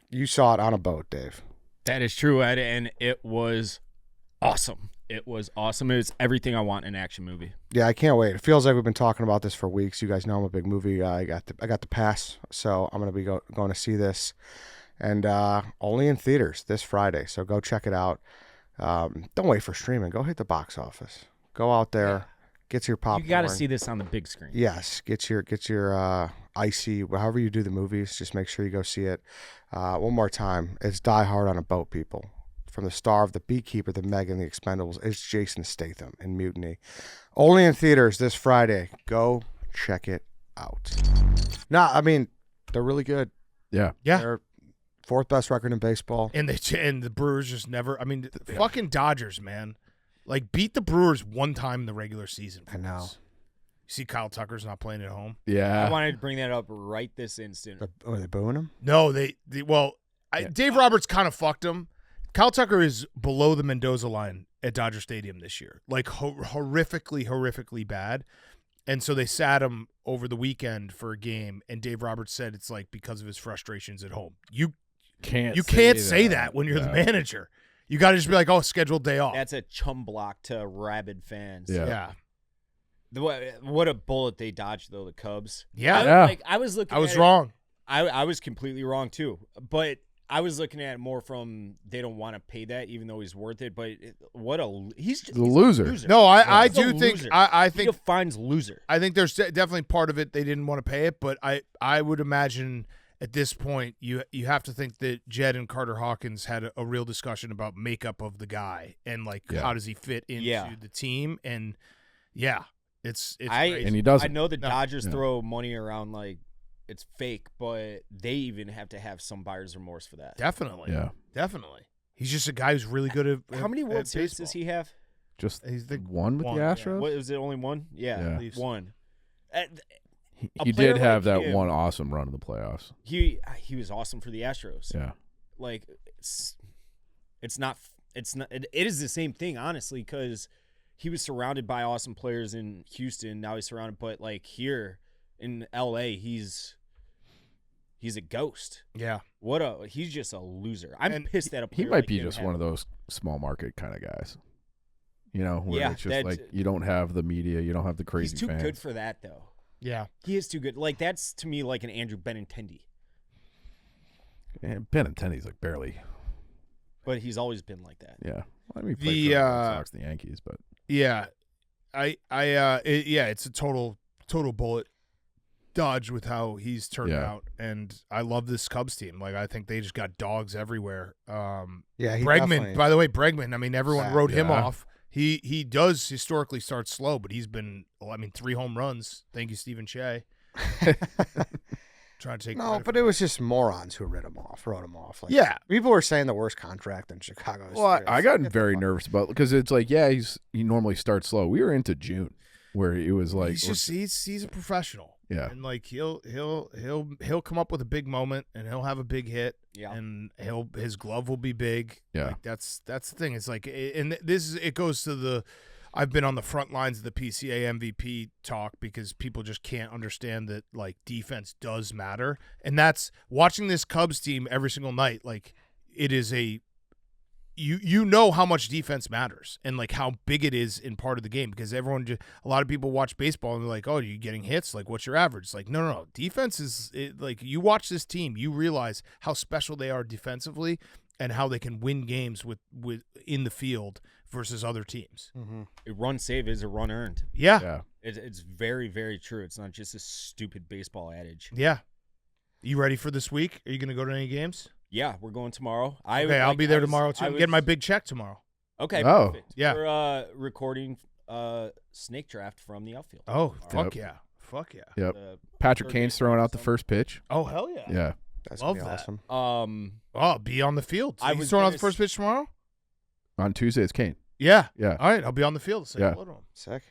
You saw it on a boat, Dave. That is true, Ed, and it was awesome. It was awesome. It was everything I want in an action movie. Yeah, I can't wait. It feels like we've been talking about this for weeks. You guys know I'm a big movie guy. I got the pass, so I'm going to be going to see this. And only in theaters this Friday, so go check it out. Don't wait for streaming. Go hit the box office. Go out there, get your popcorn. You got to see this on the big screen. Yes, get your icy, however you do the movies, just make sure you go see it. One more time, it's Die Hard on a Boat, people. From the star of The Beekeeper, The Meg, and The Expendables, it's Jason Statham in Mutiny. Only in theaters this Friday. Go check it out. Nah, I mean, they're really good. Yeah. Yeah. They're fourth best record in baseball. And the Brewers just never. I mean, the fucking Dodgers, man, like beat the Brewers one time in the regular season. I know. You see, Kyle Tucker's not playing at home. Yeah. I wanted to bring that up right this instant. Are they booing him? No, Dave Roberts kind of fucked him. Kyle Tucker is below the Mendoza line at Dodger Stadium this year, like horrifically bad. And so they sat him over the weekend for a game, and Dave Roberts said it's like because of his frustrations at home. You can't say that when you're the manager. You got to just be like, oh, scheduled day off. That's a chum block to rabid fans. Yeah. What a bullet they dodged, though, the Cubs. Yeah. I was looking I was at wrong. I was completely wrong, too. But I was looking at it more from they don't want to pay that, even though he's worth it. But he's a loser. No, I He's a do think loser. I He think defines loser. I think there's definitely part of it they didn't want to pay it, but I would imagine at this point you have to think that Jed and Carter Hawkins had a real discussion about makeup of the guy and how does he fit into the team, and it's crazy. And he doesn't. I know the Dodgers throw money around like it's fake, but they even have to have some buyer's remorse for that. Definitely. Yeah. Definitely. He's just a guy who's really good at How many World at Series baseball. does he have? Just He's the one with one, the yeah. Astros? What was it? Only one? Yeah, Yeah. one. He player did have like that him- one awesome run in the playoffs. He was awesome for the Astros. Yeah. Like it is the same thing, honestly, because he was surrounded by awesome players in Houston. Now he's surrounded, but like here in LA, he's a ghost. Yeah. He's just a loser. I'm And pissed that a He player might like be him just had- one of those small market kind of guys. You know, where it's just that's- like you don't have the media, you don't have the crazy He's too fans. good for that, though. Yeah. He is too good. Like that's to me like an Andrew Benintendi, And Benintendi's like barely. but he's always been like that. Yeah. Well, I mean, he played for the White Sox, the Yankees, but Yeah. It's a total bullet dodge with how he's turned out, and I love this Cubs team. Like I think they just got dogs everywhere. Yeah, he Bregman, definitely- by the way, Bregman. I mean, everyone wrote him Yeah. off. He does historically start slow, but he's been 3 home runs. Thank you, Stephen Shea. Trying to take No, credit but for it was just morons who wrote him off. Like, Yeah. people were saying the worst contract in Chicago. well, I got very nervous about because it's like, he normally starts slow. We were into June where it was like he's a professional. Yeah. And like he'll come up with a big moment and he'll have a big hit. Yeah. And his glove will be big. Yeah. Like that's the thing. It's like, and it goes to I've been on the front lines of the PCA MVP talk because people just can't understand that like defense does matter, and that's watching this Cubs team every single night. Like it is you know how much defense matters and like how big it is in part of the game because a lot of people watch baseball and they're like, oh, are you getting hits? Like, what's your average? It's like, no. Defense is like you watch this team, you realize how special they are defensively and how they can win games with in the field versus other teams. Mm-hmm. A run save is a run earned. Yeah. It's very, very true. It's not just a stupid baseball adage. Yeah. You ready for this week? Are you going to go to any games? Yeah, we're going tomorrow. I'll be there tomorrow too. I'm getting my big check tomorrow. Okay, Oh. perfect. Yeah. We're recording snake draft from the outfield. Oh, Tomorrow. fuck yeah. Fuck yeah. Yep. The Patrick third Kane's base throwing out the summer. first pitch. Oh, hell yeah. Yeah. That's Love gonna be that. awesome. Oh, be on the field. So I he's was throwing out gonna the first pitch tomorrow? On Tuesday, it's Kane. Yeah. Yeah. All right, I'll be on the field to say Yeah. hello to him. Sick.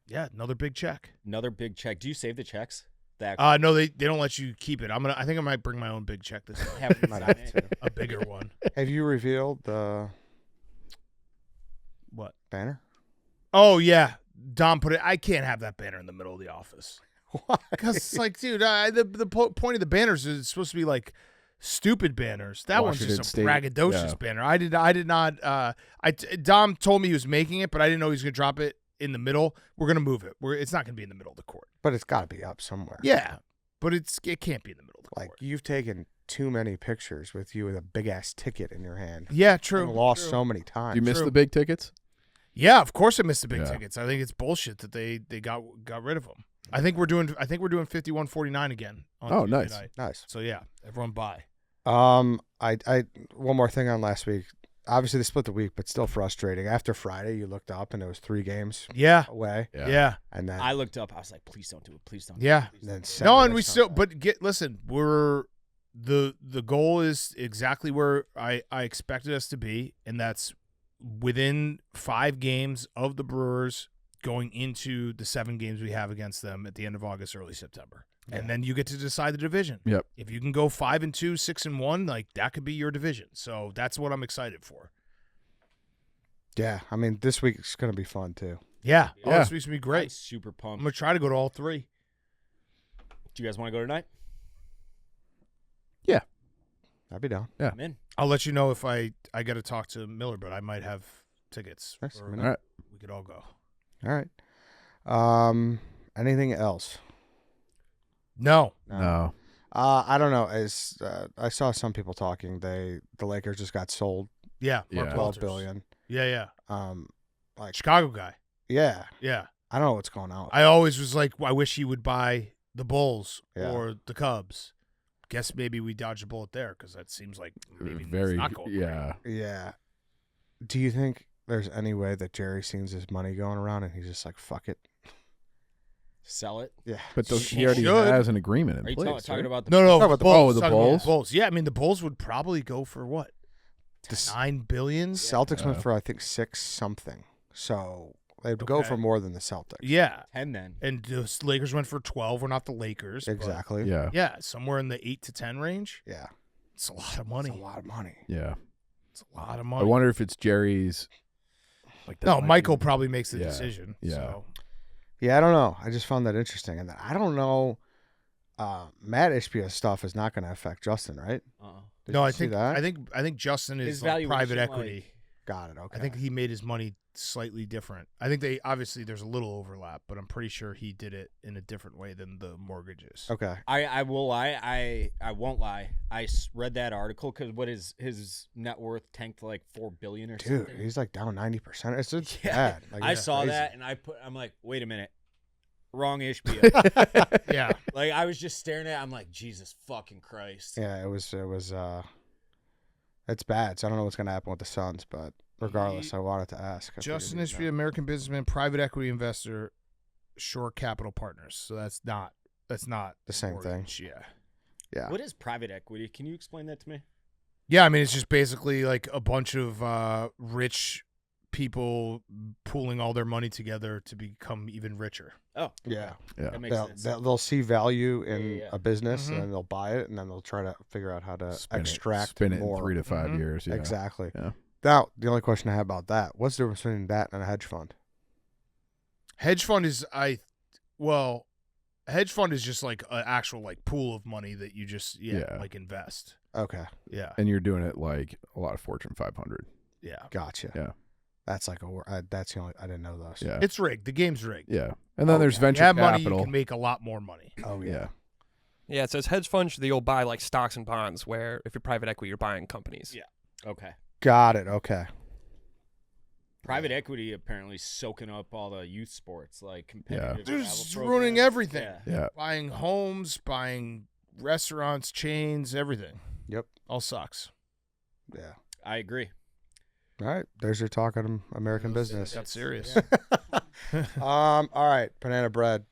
Yeah, another big check. Another big check. Do you save the checks? No, they don't let you keep it. I think I might bring my own big check this time. Have Might have to. A bigger one. Have you revealed the What? banner? Oh yeah, Dom put it. I can't have that banner in the middle of the office Why? because it's like, dude, the point of the banners is it's supposed to be like stupid banners. That Washington one's just a State, braggadocious yeah. banner. I did not. Dom told me he was making it, but I didn't know he was gonna drop it in the middle. We're gonna move it. It's not gonna be in the middle of the court. But it's got to be up somewhere. Yeah, but it can't be in the middle of the Like court. you've taken too many pictures with you with a big ass ticket in your hand. Yeah, And true. lost true. so many times. You missed True. the big tickets? Yeah, of course I missed the big Yeah. tickets. I think it's bullshit that they got rid of them. I think we're doing 51-49 again. On Oh, Tuesday nice. night. Nice. So yeah, everyone buy. I one more thing on last week. Obviously they split the week, but still frustrating. After Friday, you looked up and it was 3 games Yeah, away, yeah. and then I looked up. I was like, please don't do it. Please don't. Yeah. Do it. Please then don't do it. Saturday, No, and we still. Sunday. But listen, we're the goal is exactly where I expected us to be, and that's within 5 games of the Brewers going into the 7 games we have against them at the end of August, early September. And then you get to decide the division. Yep. If you can go 5-2, 6-1, like that could be your division. So that's what I'm excited for. Yeah, I mean this week's gonna be fun too. Yeah. Oh, Yeah. this week's gonna be I'm great. super I'm pumped. gonna try to go to all 3. Do you guys want to go tonight? I'd be down. Yeah. I'm in. I'll let you know if I got to talk to Miller, but I might have tickets. Nice. for- All All right. We could all go. All right. Anything else? No. No. I don't know. As I saw some people talking, the Lakers just got sold Yeah. Yeah. Mark 12 Walters. billion. Yeah. Like Chicago guy. yeah, Yeah. I don't know what's going on. I always was like, I wish he would buy the Bulls Yeah. or the Cubs. Guess maybe we dodged a bullet there because that seems like maybe Very, it's not going yeah. Yeah. Do you think there's any way that Jerry sees his money going around and he's just like, fuck it? Sell it. Yeah. But He he already should. has an agreement in Are you place. talking right? about the? No, Talk about the Bulls. Oh, the Talking about Bulls? Bulls. Yeah, I mean the Bulls would probably go for what? The 9 billion? Celtics went Yeah. for I think 6 something. So they'd go Okay. for more than the Celtics. Yeah. 10 then. And the Lakers went for 12. We're not the Lakers. but Exactly. Yeah. yeah, somewhere in the 8 to 10 range. Yeah. It's a lot of money. It's a lot of money. Yeah. It's a lot of I money. wonder if it's Jerry's. Like that No, might Michael be- probably makes the Yeah, decision. yeah. So. Yeah, I don't know. I just found that interesting. And then I don't know. Matt Ishbia's stuff is not going to affect Justin, right? Did No, you I see think that? I think Justin His is like private valuation, equity. like- Got it. Okay. I think he made his money slightly different. I think they obviously there's a little overlap, but I'm pretty sure he did it in a different way than the mortgages. Okay. I will lie. I won't lie. I read that article because what is his net worth tanked to like $4 billion or Dude, something. he's like down 90%. It's just Yeah. bad. Like, I it's saw crazy. that and I'm like, wait a minute, wrong Ishbia. Yeah. Like I was just staring at it, I'm like, Jesus fucking Christ. Yeah, it was it's bad. So I don't know what's going to happen with the Suns, but regardless, I wanted to ask. I Justin figured you'd Ishbia, American businessman, private equity investor, Shore Capital Partners. So that's not The same thing. mortgage. Yeah. know. Yeah. What is private equity? Can you explain that to me? Yeah, I mean it's just basically like a bunch of rich people pooling all their money together to become even richer. Oh, Yeah. Yeah. that makes They'll, sense. they'll see value in Yeah. a business Mhm. and then they'll buy it and then they'll try to figure out how to Spin extract it in more. 3 to 5 Mhm. years. Yeah. Exactly. Yeah. Now, the only question I have about that, what's the difference between that and a hedge fund? Hedge fund is hedge fund is just like an actual like pool of money that you just like invest. Okay. Yeah. And you're doing it like a lot of Fortune 500. Yeah. Gotcha. Yeah. That's like that's the only, I didn't know those. Yeah. It's rigged. The game's rigged. Yeah. And then there's You venture have capital. money, you can make a lot more money. Oh, yeah. Yeah, it says hedge funds, you'll buy like stocks and bonds, where if you're private equity, you're buying companies. Yeah. Okay. Got it. Okay. Private equity apparently soaking up all the youth sports, like competitive. They're travel just programs. ruining everything. Yeah. Yeah. Buying homes, buying restaurants, chains, everything. Yep. All sucks. Yeah. I agree. All right. There's your talk on American business. Got serious. All right. Banana bread.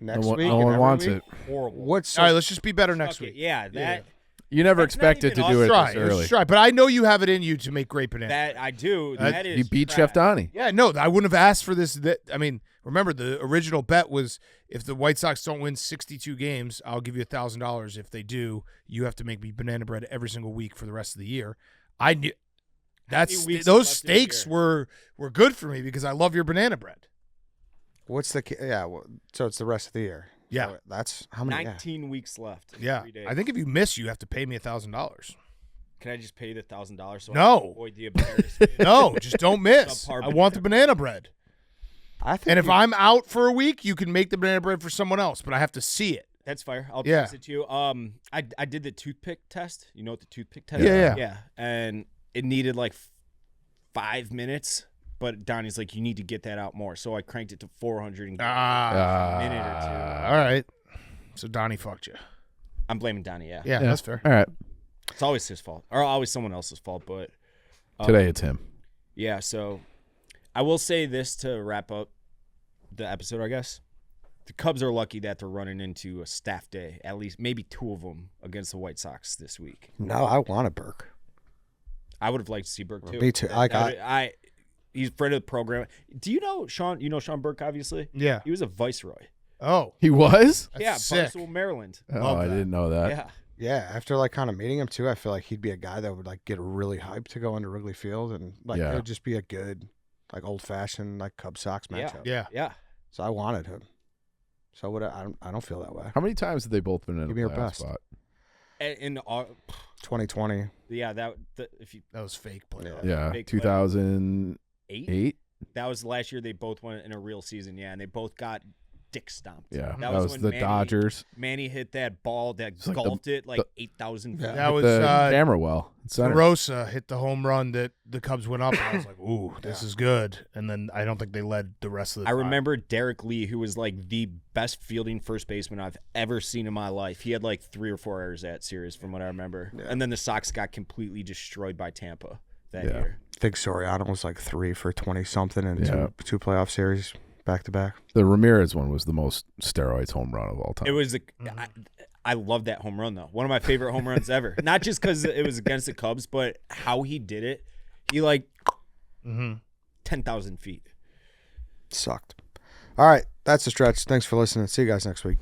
Next week. No and one every wants week? it. Horrible. What's All right, let's just be better next Fuck it. week. Yeah, that You never That's not expected to even do it Try. this early. Let's try. But I know you have it in you to make great banana. that I do. That- That is You beat trash. Chef Donnie. Yeah, no, I wouldn't have asked for this. I mean, remember the original bet was if the White Sox don't win 62 games, I'll give you $1,000. If they do, you have to make me banana bread every single week for the rest of the year. I knew weeks those left in the stakes year? were good for me because I love your banana bread. What's the so it's the rest of the year. Yeah. So that's how many? 19 weeks left. Yeah, 3 days. I think if you miss, you have to pay me $1,000. Can I just pay the $1,000 so I No. can avoid the embarrassment? No, just don't miss. Subpar I want the banana bread. I think And if I'm out for a week, you can make the banana bread for someone else, but I have to see it. That's fire. I'll Yeah. text it to you. I did the toothpick test. You know what the toothpick test? Yeah, is? Yeah. And it needed like 5 minutes, but Donnie's like, you need to get that out more. So I cranked it to 400 and a minute or two. All right. So Donnie fucked you. I'm blaming Donnie. Yeah. Yeah, that's fair. All right. It's always his fault, or always someone else's fault. But Today it's him. yeah. So I will say this to wrap up the episode. I guess the Cubs are lucky that they're running into a staff day, at least maybe 2 of them against the White Sox this week. no, I want a Burke. I would have liked to see Burke too. Me too. He's friend of the program. Do you know Sean? You know Sean Burke, obviously. Yeah. He was a viceroy. Oh, He was? that's yeah, sick. Barstool, Maryland. Oh, Love I that. didn't know that. Yeah. Yeah, after like kind of meeting him too, I feel like he'd be a guy that would like get really hyped to go into Wrigley Field, and like Yeah. it would just be a good, like old fashioned like Cubs Sox Yeah. matchup. Yeah. Yeah. So I wanted him. So would I don't feel that way. How many times have they both been in Give a me your playoff best. spot? In 2020. yeah, if you That was fake play. Yeah, Big play. 2008. 8, that was the last year they both went in a real season. Yeah, and they both got dick stomped. Yeah, That that was was when the Manny- Dodgers. Manny hit that ball that like golfed it like the- 8,000 Yeah. feet. That was the camera well. Center. Rosa hit the home run that the Cubs went up, and I was like, "Ooh, this is good." And then I don't think they led the rest of the I time. remember Derek Lee, who was like the best fielding first baseman I've ever seen in my life. He had like 3 or 4 errors that series, from what I remember. Yeah. And then the Sox got completely destroyed by Tampa that Yeah. year. I think Soriano was like 3 for 20 something in Yeah. two playoff series back to back. The Ramirez one was the most steroids home run of all time. It was I love that home run though. One of my favorite home runs ever. Not just because it was against the Cubs, but how he did it. He like 10,000 feet. Sucked. All right, that's the stretch. Thanks for listening. See you guys next week.